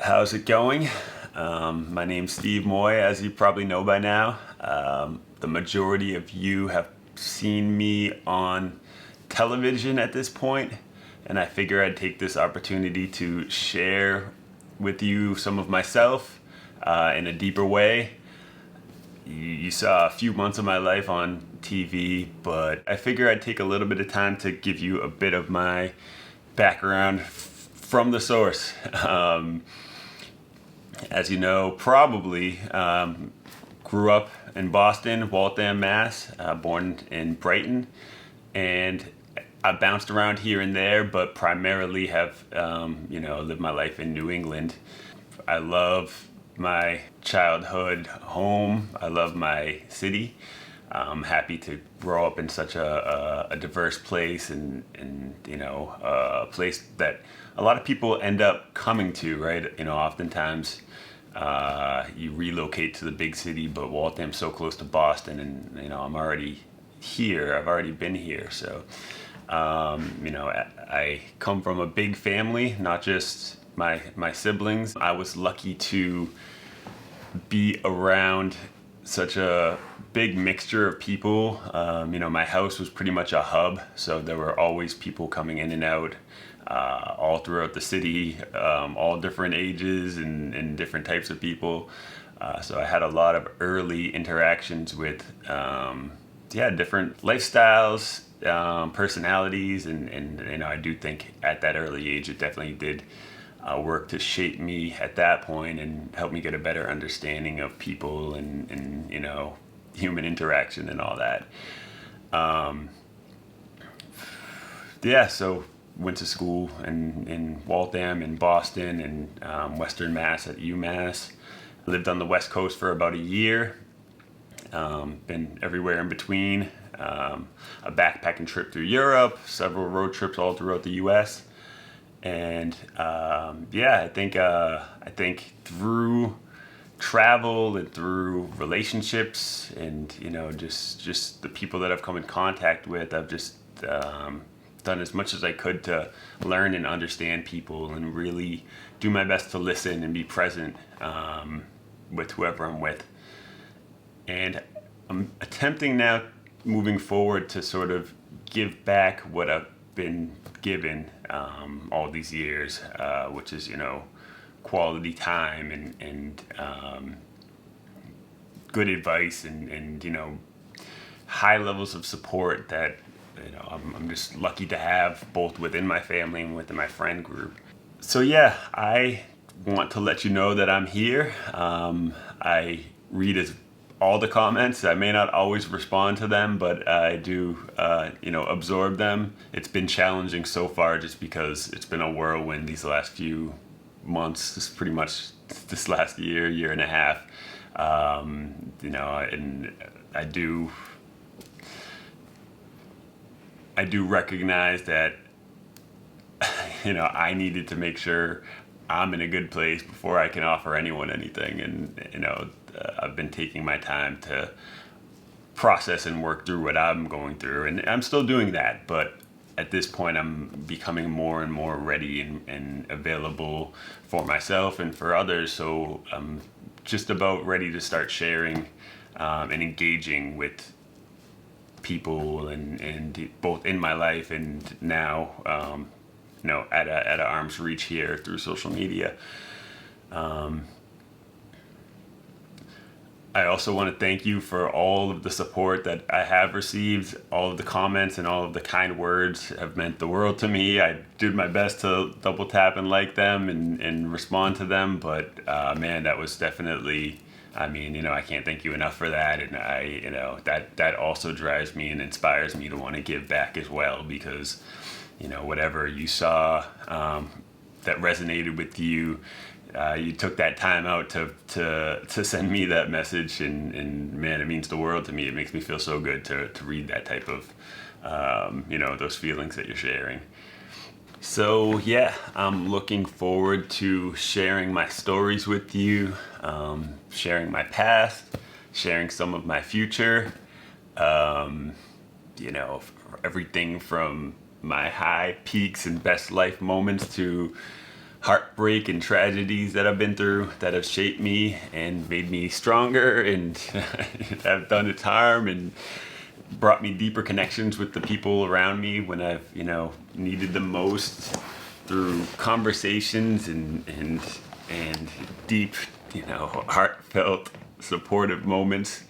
How's it going? My name's Steve Moy, as you probably know by now. The majority of you have seen me on television at this point, and I figure I'd take this opportunity to share with you some of myself in a deeper way. You saw a few months of my life on TV, but I figure I'd take a little bit of time to give you a bit of my background from the source. As you know, probably grew up in Boston, Waltham, Mass, born in Brighton, and I bounced around here and there, but primarily have, lived my life in New England. I love my childhood home. I love my city. I'm happy to grow up in such a diverse place and a place that a lot of people end up coming to, right? Oftentimes you relocate to the big city, but Waltham's so close to Boston, and I'm already here. I've already been here, so I come from a big family, not just my siblings. I was lucky to be around such a big mixture of people. My house was pretty much a hub, so there were always people coming in and out all throughout the city, all different ages and different types of people. So I had a lot of early interactions with different lifestyles, personalities, and I do think at that early age it definitely did work to shape me at that point and help me get a better understanding of people and human interaction and all that. So went to school in Waltham, in Boston, and Western Mass at UMass. Lived on the West Coast for about a year. Been everywhere in between. A backpacking trip through Europe, several road trips all throughout the U.S. And I think through travel and through relationships and just the people that I've come in contact with, I've just done as much as I could to learn and understand people and really do my best to listen and be present with whoever I'm with. And I'm attempting now, moving forward, to sort of give back what I've been given all these years, which is quality time and good advice and high levels of support that I'm just lucky to have, both within my family and within my friend group. So I want to let you know that I'm here. I read all the comments. I may not always respond to them, but I do, absorb them. It's been challenging so far just because it's been a whirlwind these last few months. This pretty much this last year and a half. And I do recognize that, I needed to make sure I'm in a good place before I can offer anyone anything. And, I've been taking my time to process and work through what I'm going through. And I'm still doing that, but at this point I'm becoming more and more ready and available for myself and for others. So I'm just about ready to start sharing and engaging with people and both in my life and now at an arm's reach here through social media. I also want to thank you for all of the support that I have received. All of the comments and all of the kind words have meant the world to me. I did my best to double tap and like them and respond to them, but that was definitely, I can't thank you enough for that. And that also drives me and inspires me to want to give back as well, because whatever you saw that resonated with you, you took that time out to send me that message, and man, it means the world to me. It makes me feel so good to read that type of those feelings that you're sharing. So I'm looking forward to sharing my stories with you, sharing my past, sharing some of my future. Everything from my high peaks and best life moments to heartbreak and tragedies that I've been through that have shaped me and made me stronger, and have done its harm and brought me deeper connections with the people around me when I've, needed them most, through conversations and deep, heartfelt, supportive moments.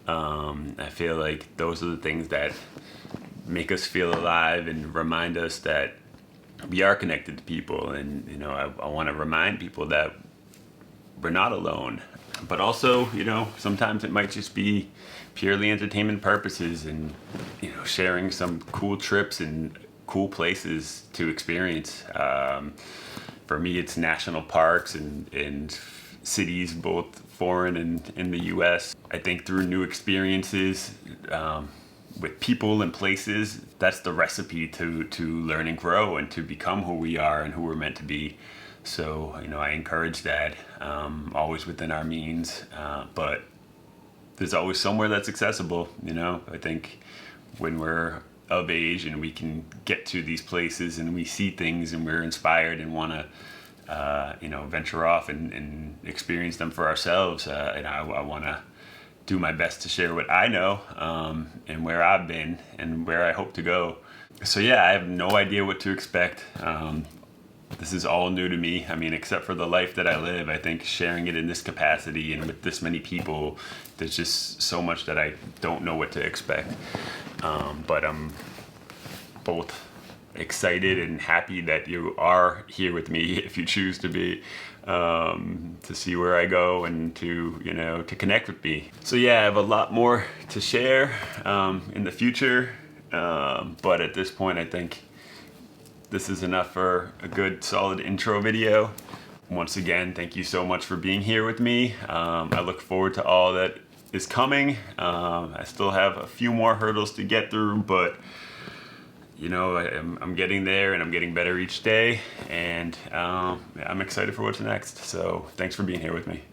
I feel like those are the things that make us feel alive and remind us that we are connected to people. And, I want to remind people that we're not alone. But also, sometimes it might just be purely entertainment purposes and, sharing some cool trips and cool places to experience. For me, it's national parks and cities, both foreign and in the US. I think through new experiences, with people and places, that's the recipe to learn and grow and to become who we are and who we're meant to be. So, I encourage that, always within our means, but there's always somewhere that's accessible. I think when we're of age and we can get to these places and we see things and we're inspired and want to, venture off and experience them for ourselves, and I want to do my best to share what I know, and where I've been and where I hope to go. So yeah, I have no idea what to expect. This is all new to me. I mean, except for the life that I live, I think sharing it in this capacity and with this many people, there's just so much that I don't know what to expect. But I'm both excited and happy that you are here with me, if you choose to be, to see where I go and to connect with me. So yeah, I have a lot more to share in the future, but at this point I think this is enough for a good solid intro video. Once again, thank you so much for being here with me. I look forward to all that is coming. I still have a few more hurdles to get through, but I'm getting there and I'm getting better each day, and I'm excited for what's next. So thanks for being here with me.